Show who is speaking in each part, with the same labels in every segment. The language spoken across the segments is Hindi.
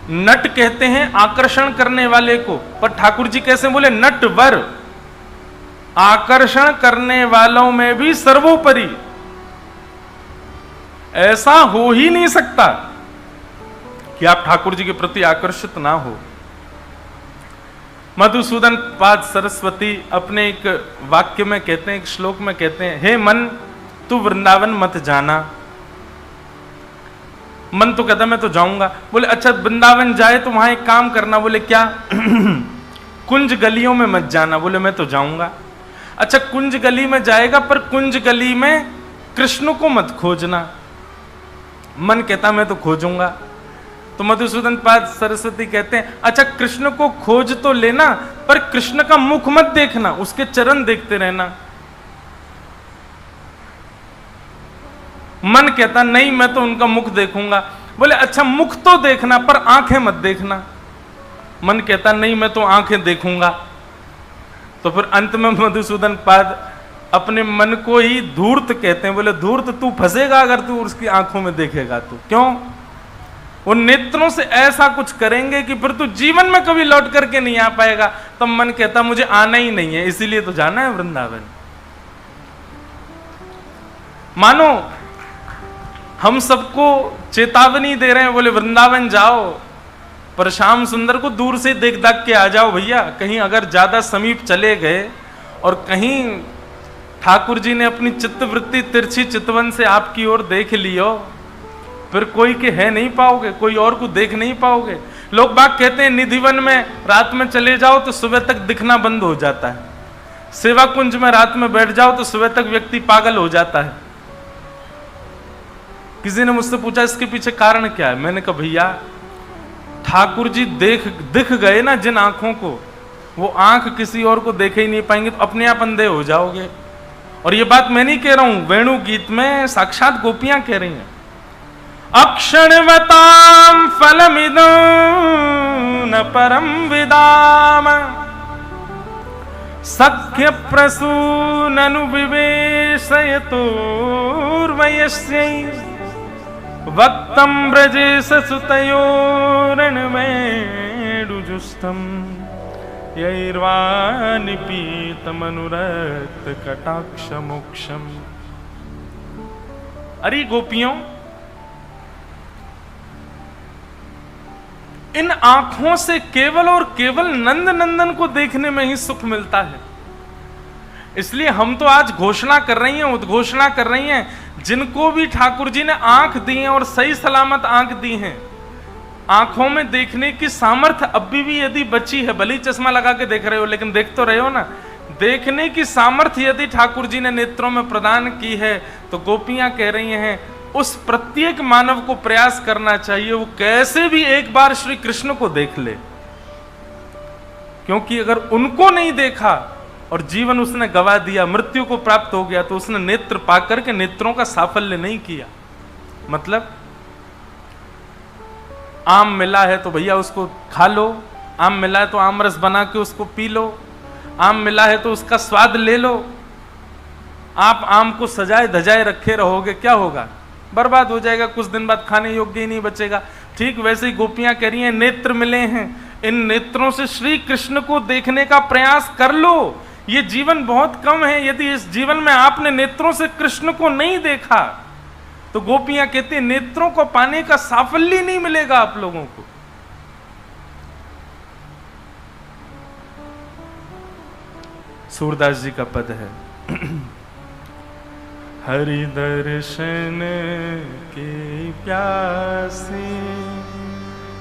Speaker 1: नट कहते हैं आकर्षण करने वाले को, पर ठाकुर जी कैसे बोले? नटवर, आकर्षण करने वालों में भी सर्वोपरि। ऐसा हो ही नहीं सकता कि आप ठाकुर जी के प्रति आकर्षित ना हो। मधुसूदन पाद सरस्वती अपने एक वाक्य में कहते हैं, एक श्लोक में कहते हैं, हे मन तू वृंदावन मत जाना। मन तो कहता मैं तो जाऊंगा। बोले अच्छा वृंदावन जाए तो वहां एक काम करना। बोले क्या? कुंज गलियों में मत जाना। बोले मैं तो जाऊंगा। अच्छा कुंज गली में जाएगा, पर कुंज गली में कृष्ण को मत खोजना। मन कहता मैं तो खोजूंगा। तो मधुसूदन पाद सरस्वती कहते हैं अच्छा कृष्ण को खोज तो लेना, पर कृष्ण का मुख मत देखना, उसके चरण देखते रहना। मन कहता नहीं मैं तो उनका मुख देखूंगा। बोले अच्छा मुख तो देखना, पर आंखें मत देखना। मन कहता नहीं मैं तो आंखें देखूंगा। तो फिर अंत में मधुसूदन पाद अपने मन को ही धूर्त कहते हैं। बोले धूर्त तू फंसेगा अगर तू उसकी आंखों में देखेगा तो। क्यों? वो नेत्रों से ऐसा कुछ करेंगे कि फिर तू जीवन में कभी लौट करके नहीं आ पाएगा। तब मन कहता मुझे आना ही नहीं है, इसीलिए तो जाना है वृंदावन। मानो हम सबको चेतावनी दे रहे हैं, बोले वृंदावन जाओ, पर श्याम सुंदर को दूर से देख दाख के आ जाओ भैया। कहीं अगर ज्यादा समीप चले गए और कहीं ठाकुर जी ने अपनी चित्तवृत्ति तिरछी चितवन से आपकी ओर देख लियो, फिर कोई के है नहीं पाओगे, कोई और को देख नहीं पाओगे। लोग बाग कहते हैं निधिवन में रात में चले जाओ तो सुबह तक दिखना बंद हो जाता है। सेवा कुंज में रात में बैठ जाओ तो सुबह तक व्यक्ति पागल हो जाता है। किसी ने मुझसे पूछा इसके पीछे कारण क्या है? मैंने कहा भैया ठाकुर जी दिख गए ना जिन आंखों को, वो आंख किसी और को देखे ही नहीं पाएंगे, तो अपने आप अंधे हो जाओगे। और ये बात मैं नहीं कह रहा हूं, वेणु गीत में साक्षात गोपियां कह रही हैं। अक्षणवतां फलमिदं न परम विदाम सख्य प्रसूननु विवेशयतोर्वयस्यै वक्तं व्रजेश सुतयोरणवेणुजुष्टं यैर्वानिपीतमनुरक्त कटाक्षमोक्षम्। अरे गोपियों, इन आंखों से केवल और केवल नंद नंदन को देखने में ही सुख मिलता है। इसलिए हम तो आज घोषणा कर रही हैं, उद्घोषणा कर रही हैं, जिनको भी ठाकुर जी ने आंख दी है और सही सलामत आंख दी है, आंखों में देखने की सामर्थ्य अभी भी यदि बची है, भले चश्मा लगा के देख रहे हो लेकिन देख तो रहे हो ना, देखने की सामर्थ्य यदि ठाकुर जी ने नेत्रों में प्रदान की है, तो गोपियां कह रही हैं उस प्रत्येक मानव को प्रयास करना चाहिए वो कैसे भी एक बार श्री कृष्ण को देख ले। क्योंकि अगर उनको नहीं देखा और जीवन उसने गवा दिया, मृत्यु को प्राप्त हो गया, तो उसने नेत्र पाकर के नेत्रों का साफल्य नहीं किया। मतलब आम मिला है तो भैया उसको खा लो, आम मिला है तो आम रस बना के उसको पी लो, आम मिला है तो उसका स्वाद ले लो। आप आम को सजाए धजाए रखे रहोगे, क्या होगा? बर्बाद हो जाएगा, कुछ दिन बाद खाने योग्य ही नहीं बचेगा। ठीक वैसे ही गोपियां कह रही हैं नेत्र मिले हैं, इन नेत्रों से श्री कृष्ण को देखने का प्रयास कर लो। ये जीवन बहुत कम है, यदि इस जीवन में आपने नेत्रों से कृष्ण को नहीं देखा तो गोपियां कहती हैं नेत्रों को पाने का साफल्य नहीं मिलेगा आप लोगों को। सूरदास जी का पद है हरि दर्शन की प्यासी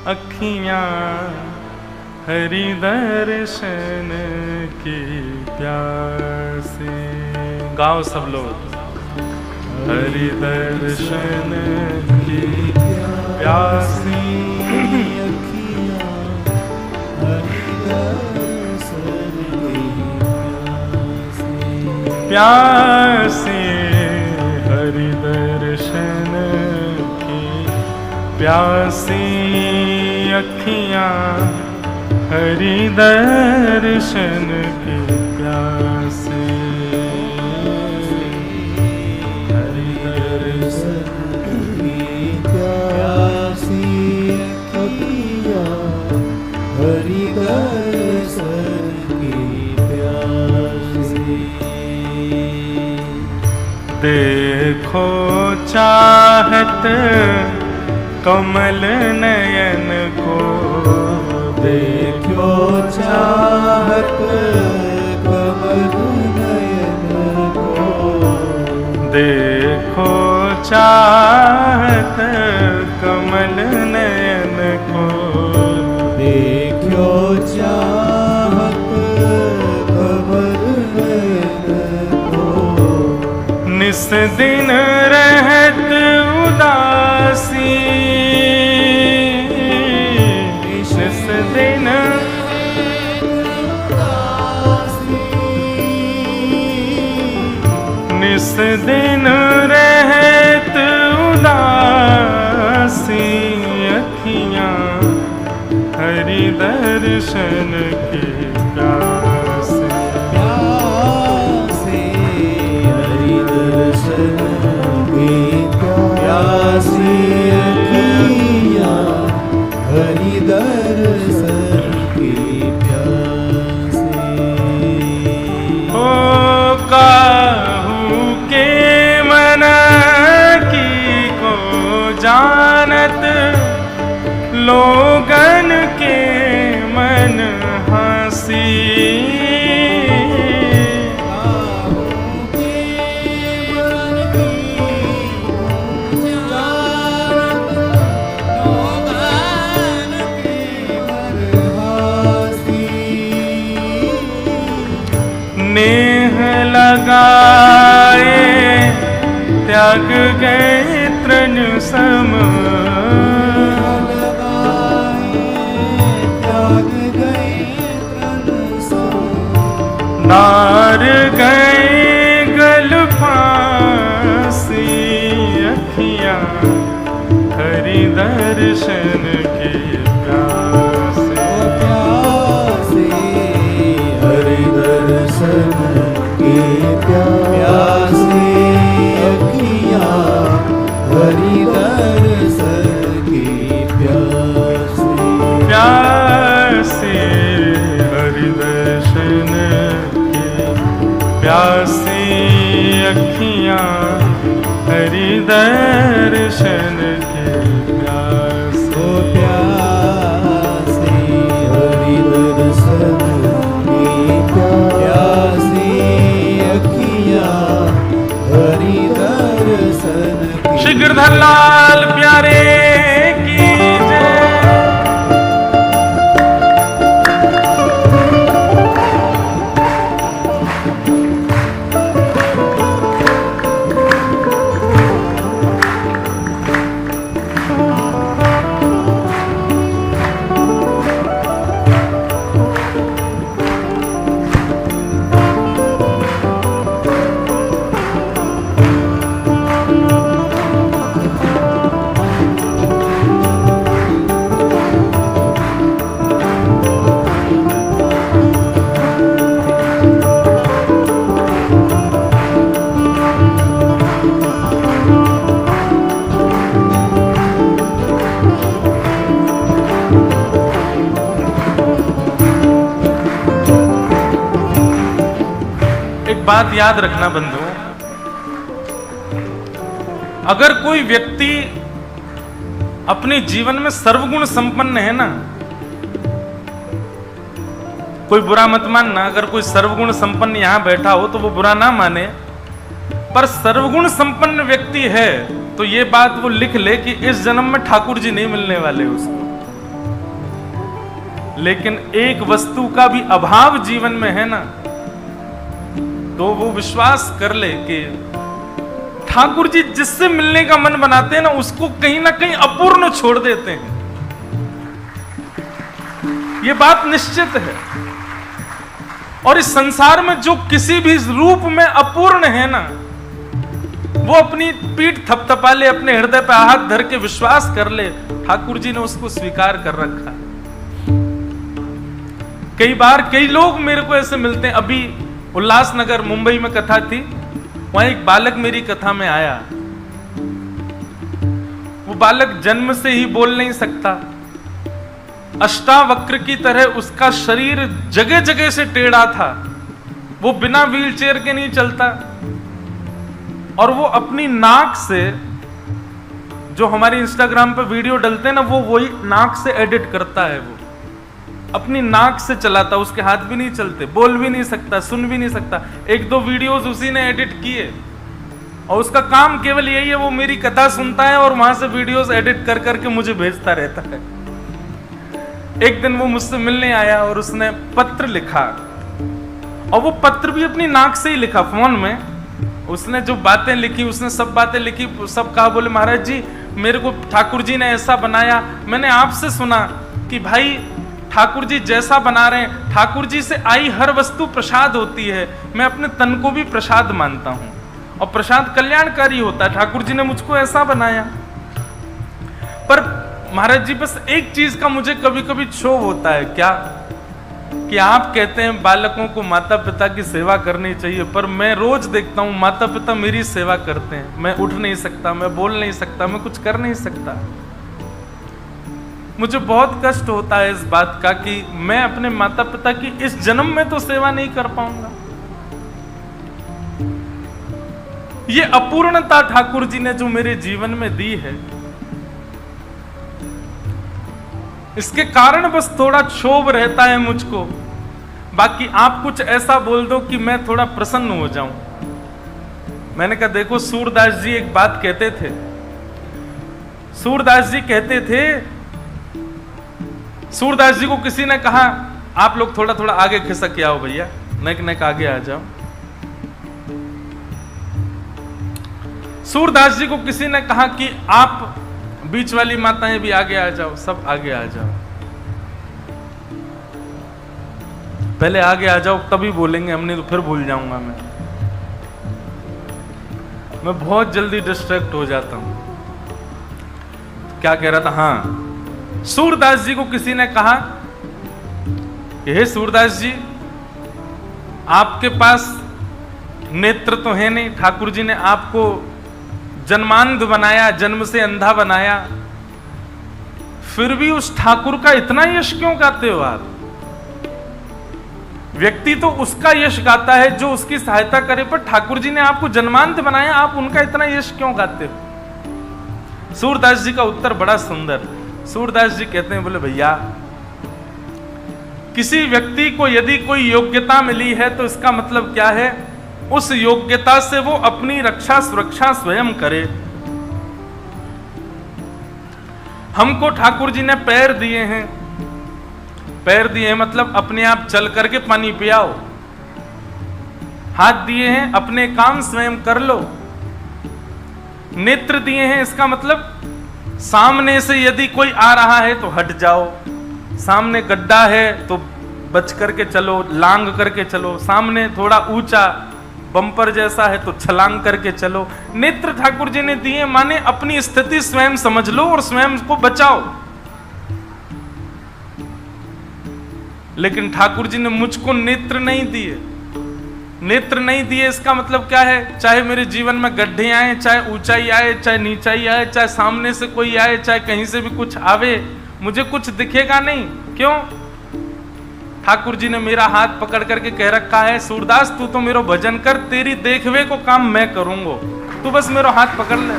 Speaker 1: अखियां, हरि दर्शन की प्यासी। गाओ सब लोग। हरि दर्शन की प्यासी अखियां, हरि दर्शन की प्यासी, हरि दर्शन की प्यासी अखियां, हरि दर्शन की प्यासी, हरि दर्शन की प्यासी अखियां, चाहत कमल नयन को,
Speaker 2: देखो चाहत कमल नयन को,
Speaker 1: देखो चाहत कमल नयन को,
Speaker 2: देखो चाहत कमल नयन को,
Speaker 1: निस दिन रहत उदासी, निस दिन निस दिन रहत उदासी, अखियाँ हरि दर्शन के प्यासे,
Speaker 2: प्यासे हरि दर्शन के प्यासे, अखियाँ हरि दर्शन के प्यासे।
Speaker 1: ओ काहू के मन की को जानत, लोगन के मन हंसी, नेह लगाए त्याग गए तृण सम,
Speaker 2: त्याग गए तन सम,
Speaker 1: नार गए गल फांसी, अखियाँ हरि दर्शन के प्यासे,
Speaker 2: प्यासे हरि दर्शन के प्यासे, अखियाँ हरि दर्शन के प्यासे,
Speaker 1: प्यासे हरि दर्शन के प्यासे, अखियाँ हरि दर्शन के प्यासे,
Speaker 2: प्यासे हरि दर्शन के प्यासे, अखियाँ हरि दर्शन के।
Speaker 1: श्री गिरधर लाल प्यारे की जय। बात याद रखना बंधुओं, अगर कोई व्यक्ति अपने जीवन में सर्वगुण संपन्न है ना, कोई बुरा मत मानना, अगर कोई सर्वगुण संपन्न यहां बैठा हो तो वो बुरा ना माने, पर सर्वगुण संपन्न व्यक्ति है तो ये बात वो लिख ले कि इस जन्म में ठाकुर जी नहीं मिलने वाले उसको। लेकिन एक वस्तु का भी अभाव जीवन में है ना, तो वो विश्वास कर ले कि ठाकुर जी जिससे मिलने का मन बनाते हैं ना, उसको कहीं ना कहीं अपूर्ण छोड़ देते हैं। ये बात निश्चित है। और इस संसार में जो किसी भी रूप में अपूर्ण है ना, वो अपनी पीठ थपथपा ले, अपने हृदय पे हाथ धर के विश्वास कर ले, ठाकुर जी ने उसको स्वीकार कर रखा। कई बार कई लोग मेरे को ऐसे मिलते हैं। अभी उल्लासनगर मुंबई में कथा थी, वहां एक बालक मेरी कथा में आया। वो बालक जन्म से ही बोल नहीं सकता, अष्टावक्र की तरह उसका शरीर जगह जगह से टेढ़ा था, वो बिना व्हीलचेयर के नहीं चलता, और वो अपनी नाक से जो हमारे इंस्टाग्राम पे वीडियो डलते हैं ना, वो वही नाक से एडिट करता है, वो अपनी नाक से चलाता, उसके हाथ भी नहीं चलते, बोल भी नहीं सकता, सुन भी नहीं सकता। 1-2 वीडियोस उसी ने एडिट किए और उसका काम केवल यही है, वो मेरी कथा सुनता है और वहां से वीडियोस एडिट कर करके मुझे भेजता रहता है। एक दिन वो मुझसे मिलने आया और उसने पत्र लिखा, और वो पत्र भी अपनी नाक से ही लिखा, फोन में उसने जो बातें लिखी, उसने सब बातें लिखी, सब कहा, बोले महाराज जी मेरे को ठाकुर जी ने ऐसा बनाया, मैंने आपसे सुना कि भाई ठाकुर जी जैसा बना रहे हैं, ठाकुर जी से आई हर वस्तु प्रसाद होती है, मैं अपने तन को भी प्रसाद मानता हूं और प्रसाद कल्याणकारी होता है, ठाकुर जी ने मुझको ऐसा बनाया। पर महाराज जी बस एक चीज का मुझे कभी कभी क्षोभ होता है, क्या कि आप कहते हैं बालकों को माता पिता की सेवा करनी चाहिए, पर मैं रोज देखता हूं माता पिता मेरी सेवा करते हैं, मैं उठ नहीं सकता, मैं बोल नहीं सकता, मैं कुछ कर नहीं सकता। मुझे बहुत कष्ट होता है इस बात का कि मैं अपने माता पिता की इस जन्म में तो सेवा नहीं कर पाऊंगा। ये अपूर्णता ठाकुर जी ने जो मेरे जीवन में दी है, इसके कारण बस थोड़ा क्षोभ रहता है मुझको। बाकी आप कुछ ऐसा बोल दो कि मैं थोड़ा प्रसन्न हो जाऊं। मैंने कहा देखो, सूरदास जी एक बात कहते थे, सूरदास जी कहते थे, सूरदास जी को किसी ने कहा आप लोग थोड़ा थोड़ा आगे खिसक के आओ भैया, नेक आगे आ जाओ। सूरदास जी को किसी ने कहा कि आप बीच वाली माताएं भी आगे आ जाओ, सब आगे आ जाओ, पहले आगे आ जाओ तभी बोलेंगे, हमने तो फिर भूल जाऊंगा मैं बहुत जल्दी डिस्ट्रैक्ट हो जाता हूं। क्या कह रहा था, हाँ, सूरदास जी को किसी ने कहा कि हे सूरदास जी आपके पास नेत्र तो है नहीं, ठाकुर जी ने आपको जन्मांध बनाया, जन्म से अंधा बनाया, फिर भी उस ठाकुर का इतना यश क्यों गाते हो आप? व्यक्ति तो उसका यश गाता है जो उसकी सहायता करे, पर ठाकुर जी ने आपको जन्मांध बनाया, आप उनका इतना यश क्यों गाते हो? सूरदास जी का उत्तर बड़ा सुंदर। सूरदास जी कहते हैं, बोले भैया किसी व्यक्ति को यदि कोई योग्यता मिली है तो इसका मतलब क्या है, उस योग्यता से वो अपनी रक्षा सुरक्षा स्वयं करे। हमको ठाकुर जी ने पैर दिए हैं, पैर दिए हैं मतलब अपने आप चल करके पानी पियाओ, हाथ दिए हैं अपने काम स्वयं कर लो, नेत्र दिए हैं इसका मतलब सामने से यदि कोई आ रहा है तो हट जाओ, सामने गड्ढा है तो बच करके चलो, लांग करके चलो, सामने थोड़ा ऊंचा बम्पर जैसा है तो छलांग करके चलो। नेत्र ठाकुर जी ने दिए, माने अपनी स्थिति स्वयं समझ लो और स्वयं को बचाओ। लेकिन ठाकुर जी ने मुझको नेत्र नहीं दिए, नेत्र नहीं दिए इसका मतलब क्या है, चाहे मेरे जीवन में गड्ढे आए, चाहे ऊंचाई आए, चाहे नीचाई आए, चाहे सामने से कोई आए, चाहे कहीं से भी कुछ आवे, मुझे कुछ दिखेगा नहीं। क्यों? ठाकुर जी ने मेरा हाथ पकड़ करके कह रखा है, सूरदास तू तो मेरो भजन कर, तेरी देखवे को काम मैं करूंगा, तू बस मेरो हाथ पकड़ ले,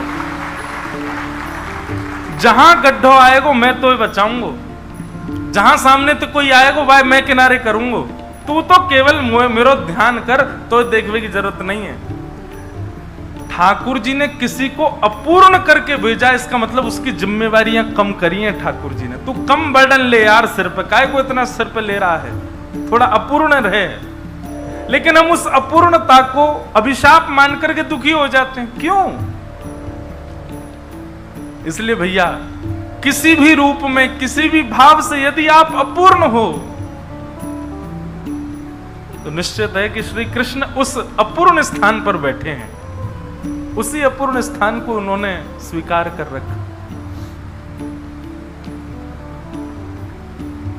Speaker 1: जहां गड्ढो आएगो मैं तो बचाऊंगा, जहां सामने तो कोई आएगो भाई मैं किनारे करूंगा, तू तो केवल मेरो ध्यान कर, तो देखने की जरूरत नहीं है। ठाकुर जी ने किसी को अपूर्ण करके भेजा, इसका मतलब उसकी जिम्मेवारियां कम करी हैं ठाकुर जी ने। तू कम बर्डन ले यार सिर पे, काहे को इतना सिर पे ले रहा है, थोड़ा अपूर्ण रहे। लेकिन हम उस अपूर्णता को अभिशाप मान करके दुखी हो जाते हैं, क्यों? इसलिए भैया किसी भी रूप में, किसी भी भाव से यदि आप अपूर्ण हो तो निश्चित है कि श्री कृष्ण उस अपूर्ण स्थान पर बैठे हैं, उसी अपूर्ण स्थान को उन्होंने स्वीकार कर रखा।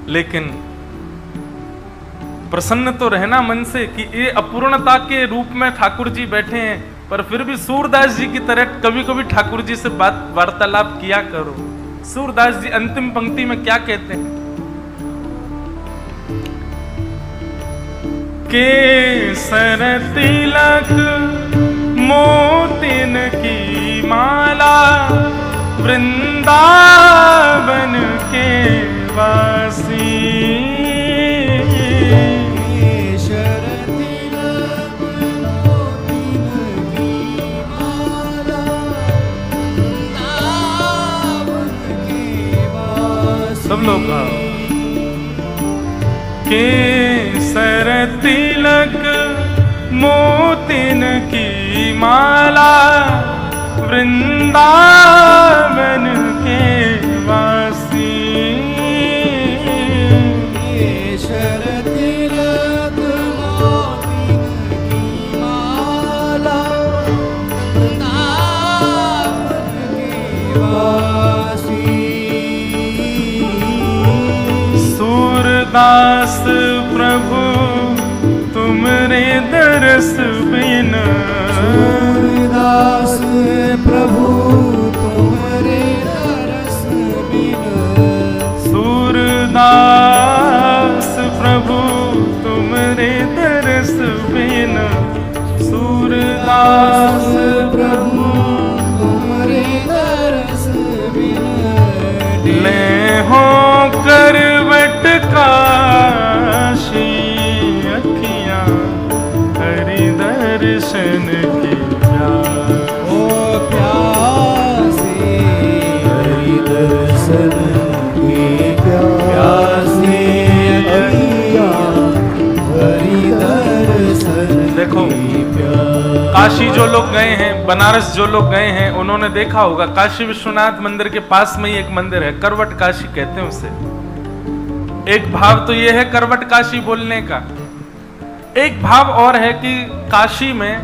Speaker 1: लेकिन प्रसन्न तो रहना मन से कि ये अपूर्णता के रूप में ठाकुर जी बैठे हैं, पर फिर भी सूरदास जी की तरह कभी कभी ठाकुर जी से बात वार्तालाप किया करो। सूरदास जी अंतिम पंक्ति में क्या कहते हैं, केसर तिलक मोतिन की माला वृंदावन के वासी।
Speaker 2: केशर तिलक मोतिन की माला, वृंदावन के वासी।
Speaker 1: सब लोग गाओ। केसर तिलक मोतिन की माला, वृंदावन के वासी।
Speaker 2: केशर तिलक मोतिन की माला, वृंदावन के वासी।
Speaker 1: सूरदास प्रभु तुमरे दरस बिन,
Speaker 2: सूरदास प्रभु तुम्हारे दरस बिन,
Speaker 1: सूरदास प्रभु तुमरे दरस बिन, सूरदास
Speaker 2: प्रभु तुम्हारे दरस बिन।
Speaker 1: ले हो करवट काशी अखियां हरि दर्शन की प्यास।
Speaker 2: ओ प्यासे हरि दर्शन की प्यासे अखियां हरि दर्शन
Speaker 1: देखो,
Speaker 2: की प्यास।
Speaker 1: काशी जो लोग गए हैं, बनारस जो लोग गए हैं, उन्होंने देखा होगा काशी विश्वनाथ मंदिर के पास में ही एक मंदिर है, करवट काशी कहते हैं उसे। एक भाव तो ये है करवट काशी बोलने का, एक भाव और है कि काशी में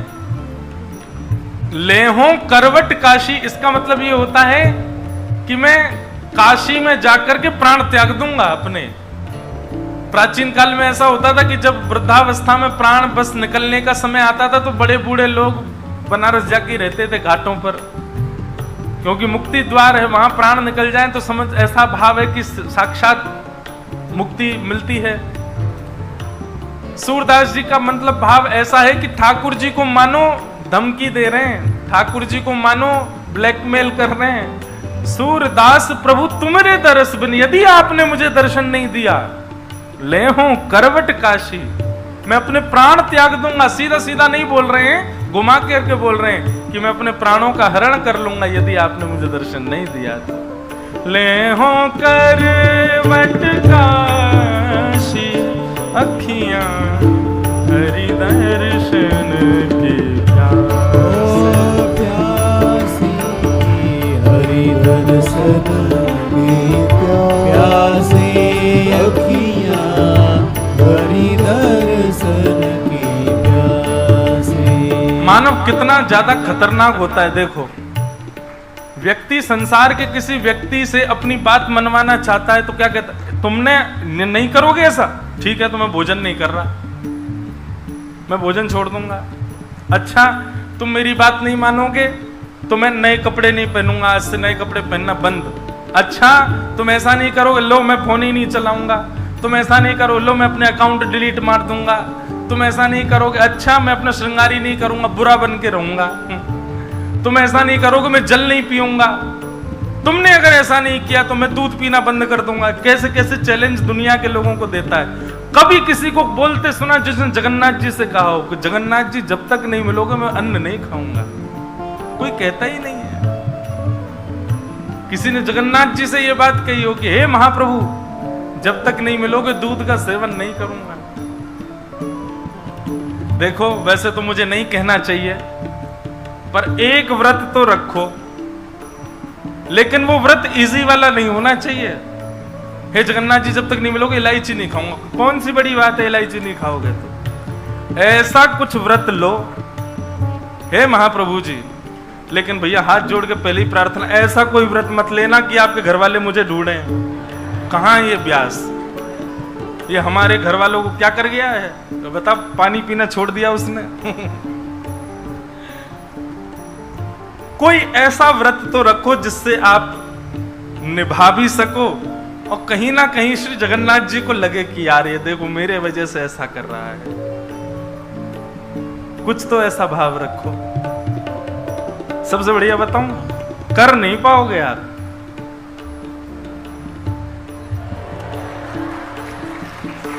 Speaker 1: लेहों करवट काशी, इसका मतलब ये होता है कि मैं काशी में जाकर के प्राण त्याग दूंगा अपने। प्राचीन काल में ऐसा होता था कि जब वृद्धावस्था में प्राण बस निकलने का समय आता था तो बड़े बूढ़े लोग बनारस जाके रहते थे घाटों पर, क्योंकि मुक्ति द्वार है, वहां प्राण निकल जाए तो समझ ऐसा भाव है कि साक्षात मुक्ति मिलती है। सूरदास जी का मतलब भाव ऐसा है कि ठाकुर जी को मानो धमकी दे रहे हैं, ठाकुर जी को मानो ब्लैकमेल कर रहे हैं। सूरदास प्रभु तुम्हारे दरस बिन, यदि आपने मुझे दर्शन नहीं दिया, ले हूं करवट काशी, मैं अपने प्राण त्याग दूंगा। सीधा सीधा नहीं बोल रहे हैं, घुमा करके बोल रहे हैं कि मैं अपने प्राणों का हरण कर लूंगा यदि आपने मुझे दर्शन नहीं दिया तो। ले हो करवट काशी अखियां हरि दर्शन की
Speaker 2: प्यासी हरि दर्शन की प्यासी अखियां हरि दर्शन की प्यासी।
Speaker 1: मानव कितना ज्यादा खतरनाक होता है। देखो, व्यक्ति संसार के किसी व्यक्ति से अपनी बात मनवाना चाहता है तो क्या कहता है, तुमने नहीं करोगे ऐसा, ठीक है तो मैं भोजन नहीं कर रहा, मैं भोजन छोड़ दूंगा। अच्छा, तुम मेरी बात नहीं मानोगे तो मैं नए कपड़े नहीं पहनूंगा, आज से नए कपड़े पहनना बंद। अच्छा, तुम ऐसा नहीं करोगे, लो मैं फोन ही नहीं चलाऊंगा। तुम ऐसा नहीं करो, लो मैं अपने अकाउंट डिलीट मार दूंगा। तुम ऐसा नहीं करोगे, अच्छा मैं अपना श्रृंगारी नहीं करूंगा, बुरा बन के रहूंगा। तुम ऐसा नहीं करोगे, मैं जल नहीं पीऊंगा। तुमने अगर ऐसा नहीं किया तो मैं दूध पीना बंद कर दूंगा। कैसे कैसे चैलेंज दुनिया के लोगों को देता है। कभी किसी को बोलते सुना जिसने जगन्नाथ जी से कहा हो कि जगन्नाथ जी जब तक नहीं मिलोगे मैं अन्न नहीं खाऊंगा? कोई कहता ही नहीं है। किसी ने जगन्नाथ जी से यह बात कही हो कि हे महाप्रभु जब तक नहीं मिलोगे दूध का सेवन नहीं करूंगा। देखो, वैसे तो मुझे नहीं कहना चाहिए, पर एक व्रत तो रखो, लेकिन वो व्रत इजी वाला नहीं होना चाहिए। हे जगन्नाथ जी जब तक नहीं मिलोगे इलायची नहीं खाऊंगा। कौन सी बड़ी बात है इलायची नहीं खाओगे तो? ऐसा कुछ व्रत लो हे महाप्रभु जी। लेकिन भैया हाथ जोड़ के पहले ही प्रार्थना, ऐसा कोई व्रत मत लेना कि आपके घर वाले मुझे ढूंढें। कहां ये ब्यास, ये हमारे घर वालों को क्या कर गया है? तो बता, पानी पीना छोड़ दिया उसने। कोई ऐसा व्रत तो रखो जिससे आप निभा भी सको और कहीं ना कहीं श्री जगन्नाथ जी को लगे कि यार ये देखो मेरे वजह से ऐसा कर रहा है। कुछ तो ऐसा भाव रखो। सबसे बढ़िया बताऊं, कर नहीं पाओगे यार।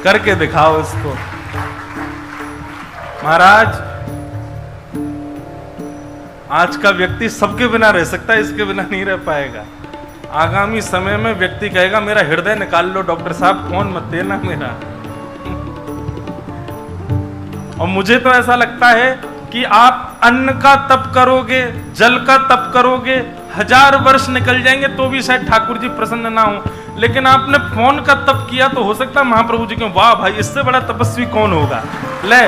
Speaker 1: करके दिखाओ इसको। महाराज, आज का व्यक्ति सबके बिना रह सकता है, इसके बिना नहीं रह पाएगा। आगामी समय में व्यक्ति कहेगा मेरा हृदय निकाल लो डॉक्टर साहब, फोन मत देना मेरा। और मुझे तो ऐसा लगता है कि आप अन्न का तप करोगे, जल का तप करोगे, 1000 वर्ष निकल जाएंगे तो भी शायद ठाकुर जी प्रसन्न ना हो। लेकिन आपने फोन का तप किया तो हो सकता है महाप्रभु जी के वाह भाई, इससे बड़ा तपस्वी कौन होगा, ले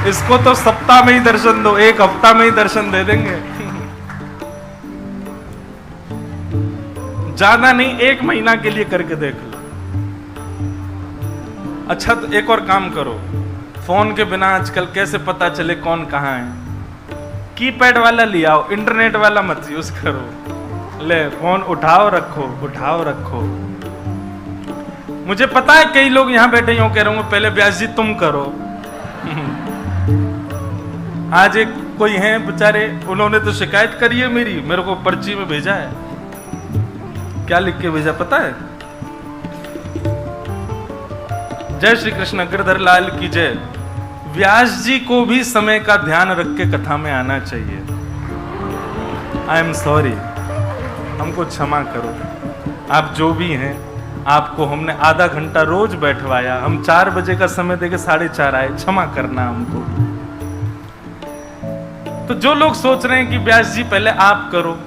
Speaker 1: इसको तो सप्ताह में ही दर्शन दो, 1 हफ्ता में ही दर्शन दे देंगे। ज्यादा नहीं, 1 महीना के लिए करके देख लो। अच्छा तो एक और काम करो, फोन के बिना आजकल कैसे पता चले कौन कहां है? कीपैड वाला ले आओ, इंटरनेट वाला मत यूज करो। ले फोन उठाओ रखो, उठाओ रखो। मुझे पता है कई लोग यहां बैठे यूं कह रहे होंगे पहले व्यास जी तुम करो। आज एक कोई है बेचारे, उन्होंने तो शिकायत करी है मेरी, मेरे को पर्ची में भेजा है। क्या लिख के भेजा पता है? जय श्री कृष्ण, गिरधर लाल की जय। व्यास जी को भी समय का ध्यान रख के कथा में आना चाहिए। आई एम सॉरी, हमको क्षमा करो। आप जो भी हैं, आपको हमने आधा घंटा रोज बैठवाया, हम 4 बजे का समय देके 4:30 आए, क्षमा करना हमको। तो जो लोग सोच रहे हैं कि व्यास जी पहले आप करो,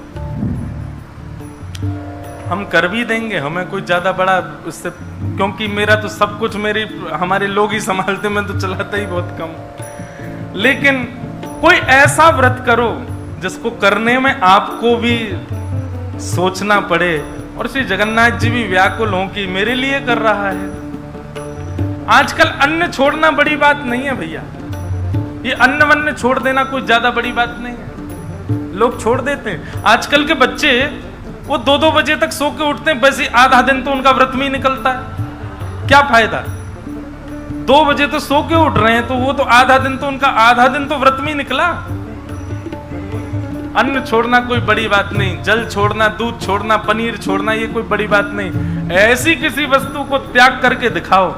Speaker 1: हम कर भी देंगे, हमें कोई ज्यादा बड़ा उससे, क्योंकि मेरा तो सब कुछ हमारे लोग ही संभालते, मैं तो चलाता ही बहुत कम। लेकिन कोई ऐसा व्रत करो जिसको करने में आपको भी सोचना पड़े और श्री जगन्नाथ जी भी व्याकुल हों कि मेरे लिए कर रहा है। आजकल अन्न छोड़ना बड़ी बात नहीं है भैया, ये अन्न वन्न छोड़ देना कोई ज्यादा बड़ी बात नहीं है, लोग छोड़ देते हैं। आजकल के बच्चे वो 2-2 बजे तक सो के उठते हैं, वैसे आधा दिन तो उनका व्रत में ही निकलता है। क्या फायदा? 2 बजे तो सो के उठ रहे हैं तो वो तो आधा दिन तो उनका आधा दिन तो व्रत में ही निकला। अन्न छोड़ना कोई बड़ी बात नहीं, जल छोड़ना, दूध छोड़ना, पनीर छोड़ना, ये कोई बड़ी बात नहीं। ऐसी किसी वस्तु को त्याग करके दिखाओ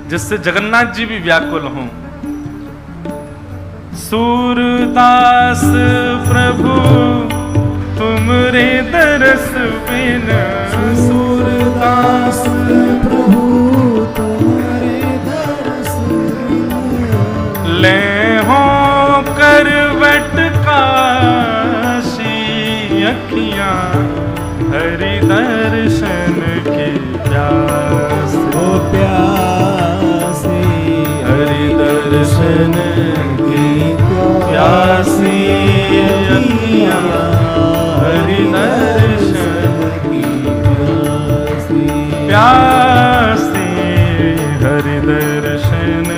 Speaker 1: जिससे जगन्नाथ जी भी व्याकुल हों। सूरदास प्रभु तुमरे दरस बिन, सूरदास
Speaker 2: प्रभु तुम्हारे दरस बिन,
Speaker 1: ले हो करवट काशी अखियां, हरि दर्शन की प्यास,
Speaker 2: ओ प्यासी
Speaker 1: हरि दर्शन प्यासी अखियां, हरि दर्शन
Speaker 2: की प्यासी,
Speaker 1: प्यासी हरि दर्शन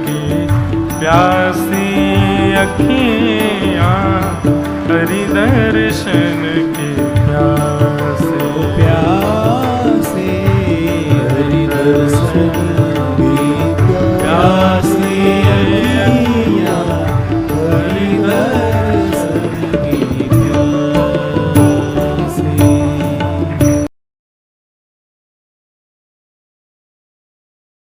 Speaker 1: की प्यासी अखियां, हरि दर्शन की प्यासी।